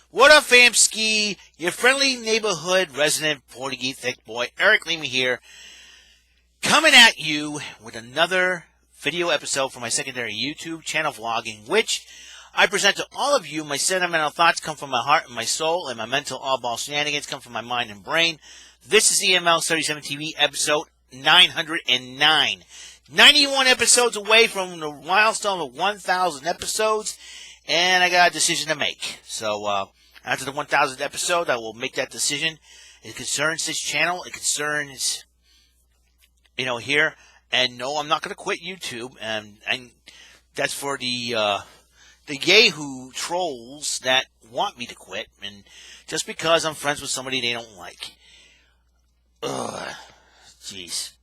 What up, famski? Your friendly neighborhood resident Portuguese thick boy, Eric Lima here, coming at you with another video episode for my secondary YouTube channel vlog, in which I present to all of you my sentimental thoughts come from my heart and my soul, and my mental oddball shenanigans come from my mind and brain. This is EML77 TV episode 909. 91 episodes away from the milestone of 1,000 episodes, and I got a decision to make. So, after the 1,000th episode, I will make that decision. It concerns this channel. It concerns, here. And no, I'm not going to quit YouTube. And that's for the Yahoo trolls that want me to quit. And just because I'm friends with somebody they don't like. Ugh. Jeez.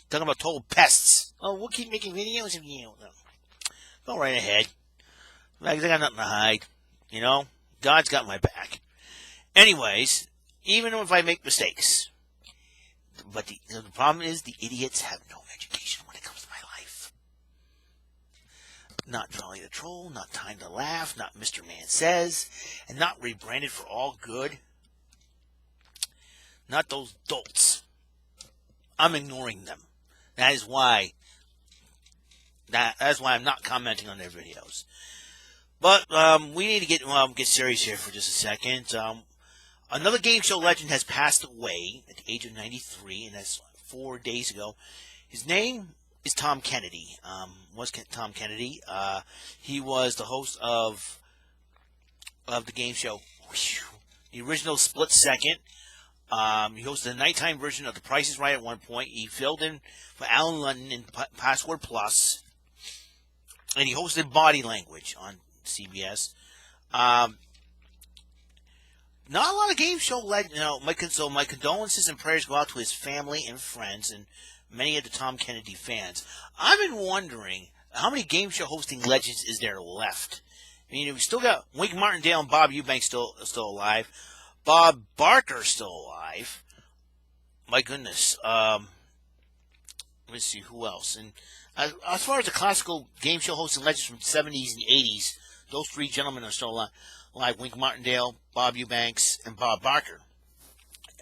Talking about total pests. Oh, we'll keep making videos of you. Go right ahead. I got nothing to hide. God's got my back. Anyways, even if I make mistakes. But the problem is the idiots have no education when it comes to my life. Not Jolly the Troll, not Time to Laugh, not Mr. Man Says, and not rebranded for all good. Not those dolts. I'm ignoring them. That's why I'm not commenting on their videos. But we need to get serious here for just a second. Another game show legend has passed away at the age of 93, and that's 4 days ago. His name is Tom Kennedy. Tom Kennedy? He was the host of the game show, the original Split Second. He hosted the nighttime version of The Price is Right at one point. He filled in for Alan London in Password Plus, and he hosted Body Language on CBS. Not a lot of game show my condolences and prayers go out to his family and friends and many of the Tom Kennedy fans. I've been wondering how many game show hosting legends is there left. I mean, we still got Wink Martindale and Bob Eubanks still alive. Bob Barker still alive. My goodness. Let me see who else. And as far as the classical game show hosting legends from the 70s and 80s, those three gentlemen are still alive. Wink Martindale, Bob Eubanks, and Bob Barker.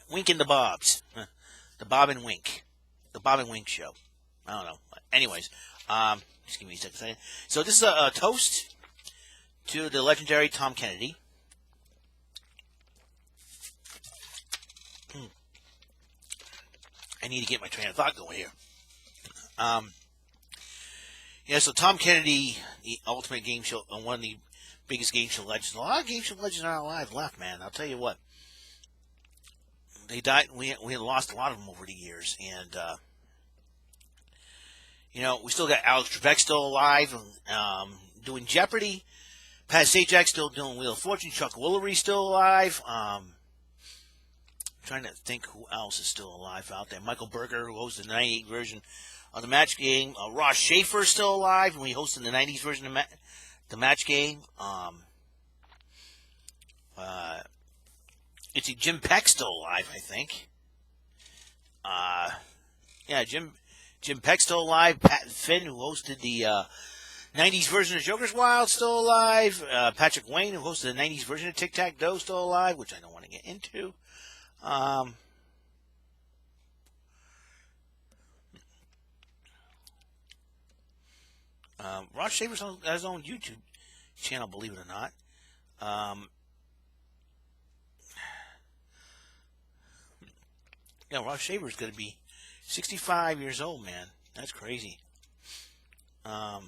Wink and the Bobs. The Bob and Wink. The Bob and Wink show. I don't know. Anyways, just give me a second. So this is a toast to the legendary Tom Kennedy. I need to get my train of thought going here. So Tom Kennedy, the ultimate game show, one of the biggest game show legends. A lot of game show legends are alive left, man. I'll tell you what. They died. We had lost a lot of them over the years, and we still got Alex Trebek still alive, doing Jeopardy. Pat Sajak still doing Wheel of Fortune. Chuck Woolery still alive. Trying to think who else is still alive out there. Michael Berger, who hosted the 98 version of the Match Game. Ross Schaefer is still alive, and we hosted the 90s version of the Match Game. It's Jim Peck's still alive, I think. Jim Peck's still alive. Pat Finn, who hosted the 90s version of Joker's Wild, still alive. Patrick Wayne, who hosted the 90s version of Tic Tac Doe, still alive, which I don't want to get into. Ross Shaver's has his own YouTube channel, believe it or not. Ross Shaver's going to be 65 years old, man. That's crazy. Let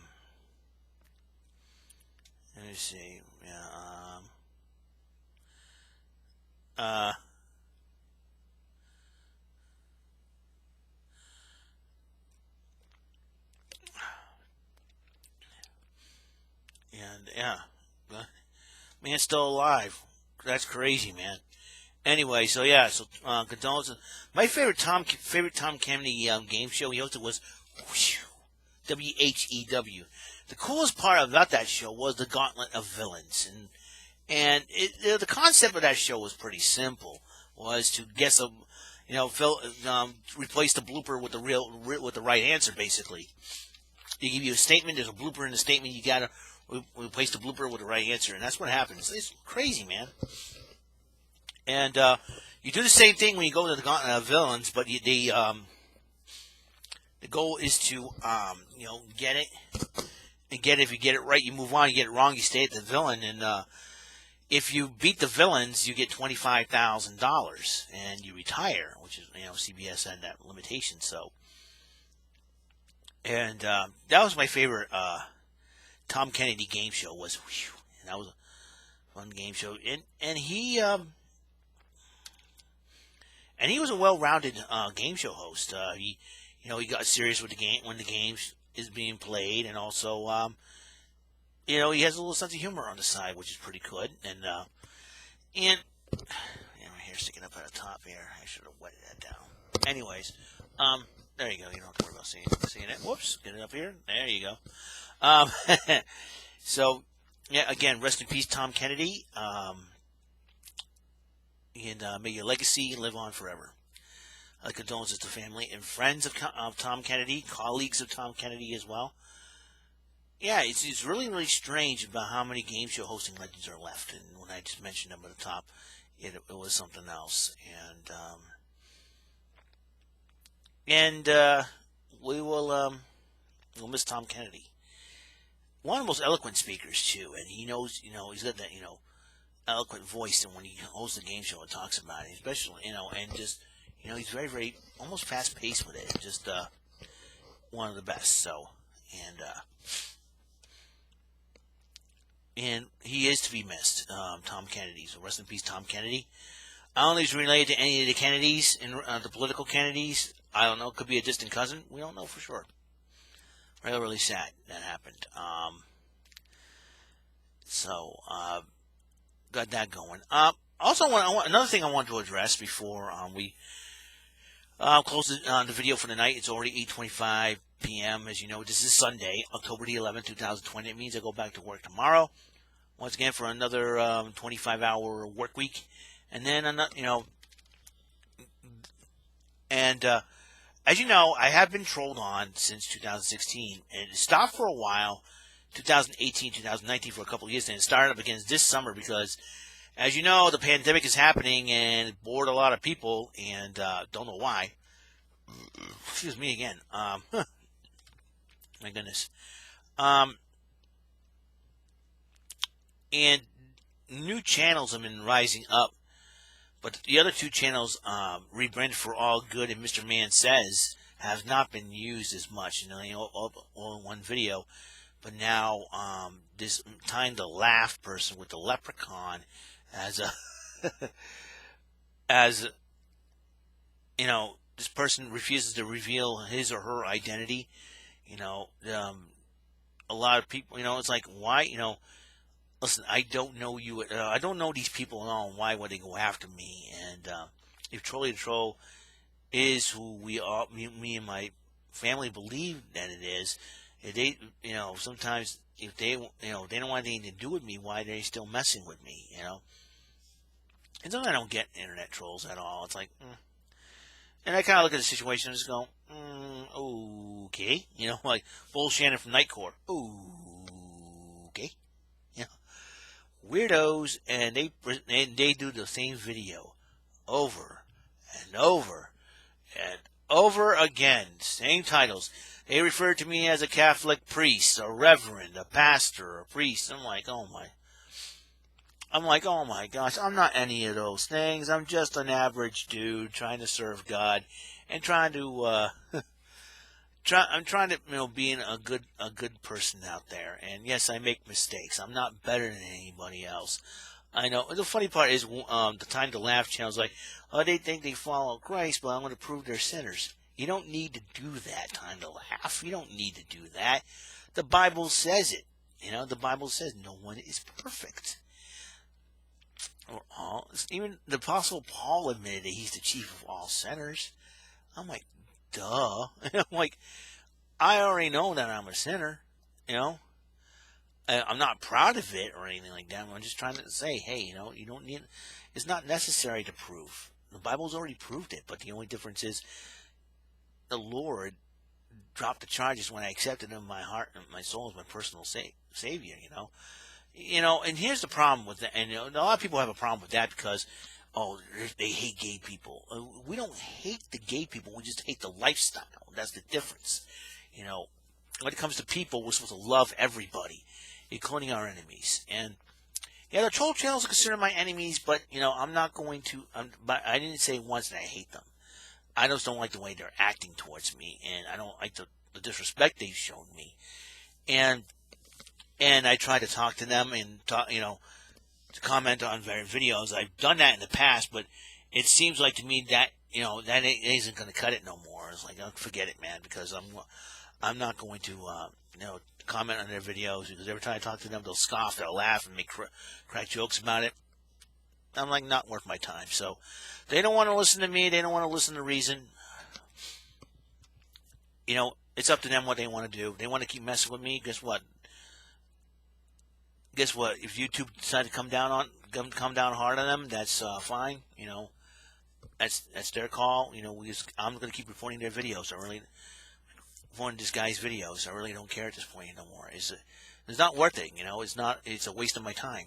me see. Man's still alive. That's crazy, man. Anyway, so condolences. My favorite Tom Kennedy game show he hosted was WHEW. The coolest part about that show was the Gauntlet of Villains, and the concept of that show was pretty simple. Was to guess replace the blooper with the right answer. Basically, they give you a statement. There's a blooper in the statement. You gotta we placed a blooper with the right answer, and that's what happens. It's crazy, man. And you do the same thing when you go to the Gauntlet of Villains, but the goal is to get it, and get it. If you get it right, you move on. You get it wrong, you stay at the villain, and if you beat the villains, you get $25,000 and you retire, which is, CBS had that limitation. So, and that was my favorite Tom Kennedy game show. And that was a fun game show, and he was a well-rounded game show host. He got serious with the game when the game is being played, and also he has a little sense of humor on the side, which is pretty good. And my hair's sticking up at the top here. I should have wetted that down. Anyways, there you go. You don't have to worry about seeing it. Whoops, get it up here. There you go. So, yeah, again, rest in peace, Tom Kennedy. And may your legacy live on forever. Condolences to family and friends of Tom Kennedy, colleagues of Tom Kennedy as well. Yeah, it's really, really strange about how many game show hosting legends are left. And when I just mentioned them at the top, it was something else. And we'll miss Tom Kennedy. One of the most eloquent speakers, too. And he knows, he's got that, eloquent voice. And when he hosts the game show and talks about it, especially, and just, he's very, very, almost fast-paced with it. Just one of the best. So, and he is to be missed, Tom Kennedy. So rest in peace, Tom Kennedy. I don't know if he's related to any of the Kennedys, the political Kennedys. I don't know. Could be a distant cousin. We don't know for sure. Really, really sad that happened. So, got that going. Also, another thing I want to address before we close the video for the night. It's already 8:25 p.m. As you know, this is Sunday, October the 11th, 2020. It means I go back to work tomorrow, once again for another 25-hour work week, and then as you know, I have been trolled on since 2016, and it stopped for a while, 2018, 2019 for a couple of years, and it started up again this summer because, as you know, the pandemic is happening and it bored a lot of people, and don't know why. Excuse me again. My goodness. And new channels have been rising up, but the other two channels, rebranded for All Good and Mr. Man Says, have not been used as much. All in one video. But now, this Time to Laugh person with the leprechaun as this person refuses to reveal his or her identity. A lot of people, it's like, why, listen, I don't know you. I don't know these people at all. Why would they go after me? And if Trolley the Troll is who we are, me and my family believe that it is, if they, sometimes if they, they don't want anything to do with me, why are they still messing with me? And sometimes I don't get internet trolls at all. It's like, and I kind of look at the situation and just go, okay, like Bull Shannon from Night Court, okay. Weirdos, and they do the same video over and over and over again, same titles. They refer to me as a Catholic priest, a reverend, a pastor, a priest. I'm like, oh my gosh, I'm not any of those things. I'm just an average dude trying to serve God and trying to I'm trying to being a good person out there. And yes, I make mistakes. I'm not better than anybody else. I know. The funny part is the Time to Laugh channel is like, they think they follow Christ, but I'm going to prove they're sinners. You don't need to do that, Time to Laugh. You don't need to do that. The Bible says it. The Bible says no one is perfect. Even the Apostle Paul admitted that he's the chief of all sinners. I'm like, duh. I'm like, I already know that I'm a sinner. I'm not proud of it or anything like that. I'm just trying to say, hey, you don't need. It's not necessary to prove. The Bible's already proved it, but the only difference is the Lord dropped the charges when I accepted him in my heart and my soul as my personal savior. And here's the problem with that. And a lot of people have a problem with that because, oh, they hate gay people. We don't hate the gay people. We just hate the lifestyle. That's the difference. When it comes to people, we're supposed to love everybody, including our enemies. And yeah, the troll channels are considered my enemies, but I'm not going to. But I didn't say once that I hate them. I just don't like the way they're acting towards me, and I don't like the disrespect they've shown me. And I try to talk to them and to comment on their videos. I've done that in the past, but it seems like to me that that isn't going to cut it no more. It's like, oh, forget it, man, because I'm not going to comment on their videos, because every time I talk to them, they'll scoff, they'll laugh, and make crack jokes about it. I'm like, not worth my time. So they don't want to listen to me. They don't want to listen to reason. It's up to them what they want to do. They want to keep messing with me. Guess what? If YouTube decide to come down hard on them, that's fine. That's their call. I'm going to keep reporting their videos. Reporting this guy's videos. I really don't care at this point no more. It's not worth it. It's a waste of my time.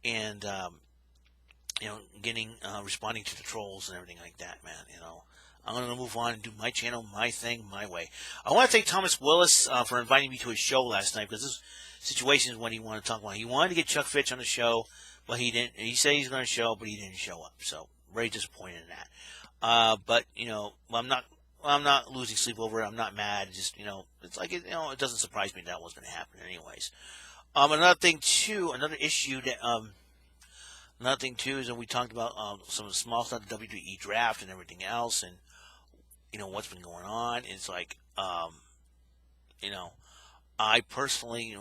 And responding to the trolls and everything like that, man. I'm going to move on and do my channel, my thing, my way. I want to thank Thomas Willis for inviting me to his show last night, because this situation is what he wanted to talk about. He wanted to get Chuck Fitch on the show, but he didn't. He said he's going to show, but he didn't show up. So very disappointed in that. But I'm not losing sleep over it. I'm not mad. Just it's like it doesn't surprise me that was going to happen anyways. Another thing too, another issue that Another thing too is that we talked about some of the small stuff, the WWE draft and everything else, and what's been going on. It's like I personally,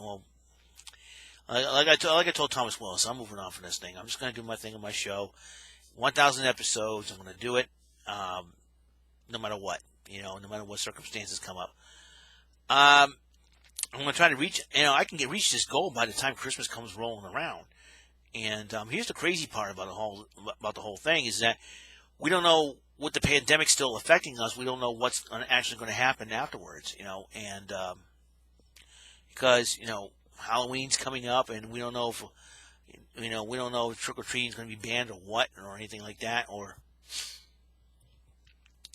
like I told Thomas Willis, I'm moving on from this thing. I'm just going to do my thing on my show. 1,000 episodes. I'm going to do it, no matter what. No matter what circumstances come up. I'm going to try to reach. I can reach this goal by the time Christmas comes rolling around. And here's the crazy part about the whole thing is that we don't know, with the pandemic still affecting us, we don't know what's actually going to happen afterwards, and because Halloween's coming up, and we don't know if trick or treating is going to be banned or what or anything like that. Or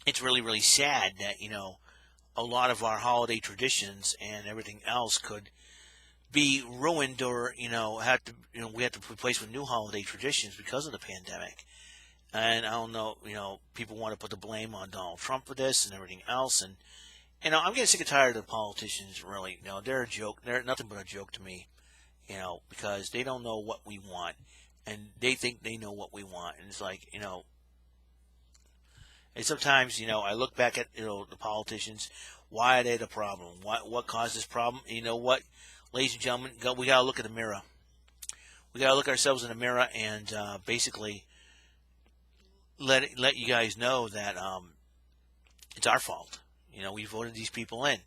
it's really, really sad that a lot of our holiday traditions and everything else could be ruined, or we have to replace with new holiday traditions because of the pandemic. And I don't know, people want to put the blame on Donald Trump for this and everything else, and I'm getting sick and tired of the politicians. Really, they're a joke. They're nothing but a joke to me, because they don't know what we want, and they think they know what we want, and it's like, and sometimes I look back at the politicians. Why are they the problem? What caused this problem? What? Ladies and gentlemen, we got to look in the mirror. We got to look ourselves in the mirror and basically let you guys know that it's our fault. We voted these people in.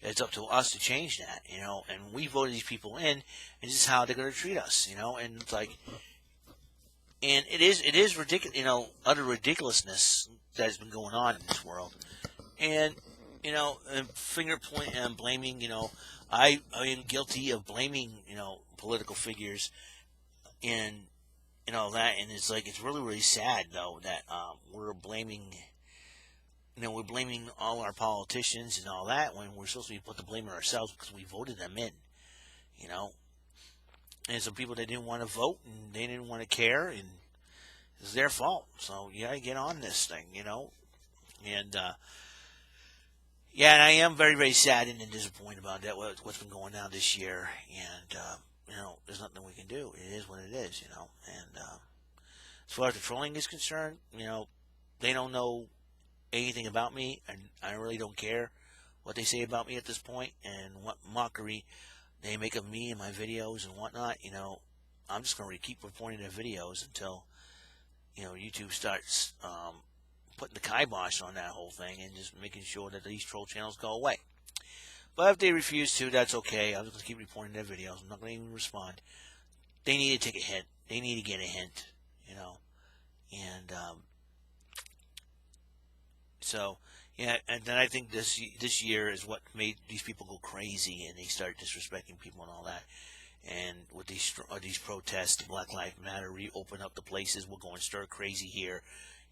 It's up to us to change that, and we voted these people in, and this is how they're going to treat us, and it's like, and it is ridiculous, utter ridiculousness that has been going on in this world, and finger point and blaming, I am guilty of blaming, political figures and all that, and it's like, it's really, really sad though that we're blaming all our politicians and all that, when we're supposed to be put the blame on ourselves because we voted them in, and some people that didn't want to vote and they didn't want to care, and it's their fault. So you gotta get on this thing, and yeah, and I am very, very saddened and disappointed about that, what's been going on this year. And, there's nothing we can do. It is what it is, And as far as the trolling is concerned, they don't know anything about me, and I really don't care what they say about me at this point and what mockery they make of me and my videos and whatnot. I'm just going to keep reporting their videos until, YouTube starts putting the kibosh on that whole thing and just making sure that these troll channels go away. But if they refuse to, that's okay. I'm just going to keep reporting their videos. I'm not going to even respond. They need to take a hint. They need to get a hint, and so Yeah, and then I think this year is what made these people go crazy, and they start disrespecting people and all that. And with these protests, the Black Lives Matter, reopen up the places. We're going stir crazy here.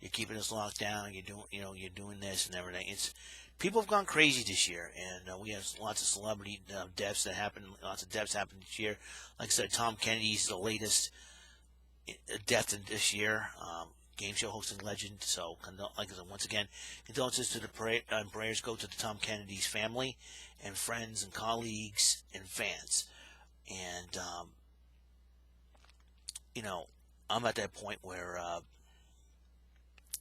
You're keeping us locked down. You're doing this and everything. It's people have gone crazy this year, and we have lots of celebrity deaths that happen. Lots of deaths happened this year. Like I said, Tom Kennedy's the latest death in this year. Game show hosting legend. So, like I said, once again, condolences to the prayers go to the Tom Kennedy's family and friends and colleagues and fans. And I'm at that point where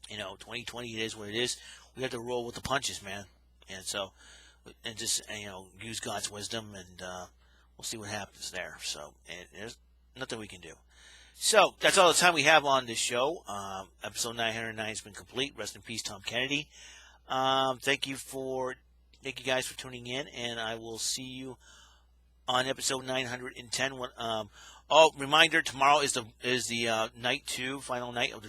2020 it is what it is. We have to roll with the punches, man. And so, and just use God's wisdom, and we'll see what happens there. So, and there's nothing we can do. So that's all the time we have on this show. Episode 909 has been complete. Rest in peace, Tom Kennedy. Thank you guys for tuning in, and I will see you on episode 910. Reminder: tomorrow is the night 2, final night of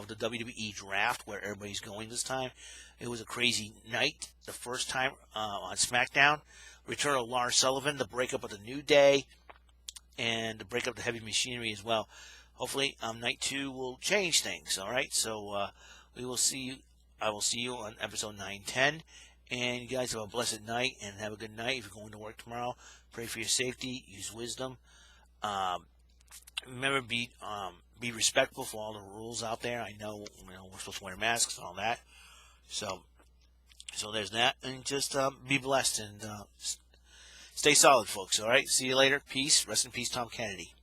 the WWE draft, where everybody's going this time. It was a crazy night. The first time on SmackDown, return of Lars Sullivan, the breakup of the New Day, and the breakup of the Heavy Machinery as well. Hopefully, night 2 will change things. All right, so we will see you. I will see you on episode 910. And you guys have a blessed night and have a good night. If you're going to work tomorrow, pray for your safety. Use wisdom. Remember, be respectful for all the rules out there. I know, we're supposed to wear masks and all that. So there's that. And just be blessed and stay solid, folks. All right. See you later. Peace. Rest in peace, Tom Kennedy.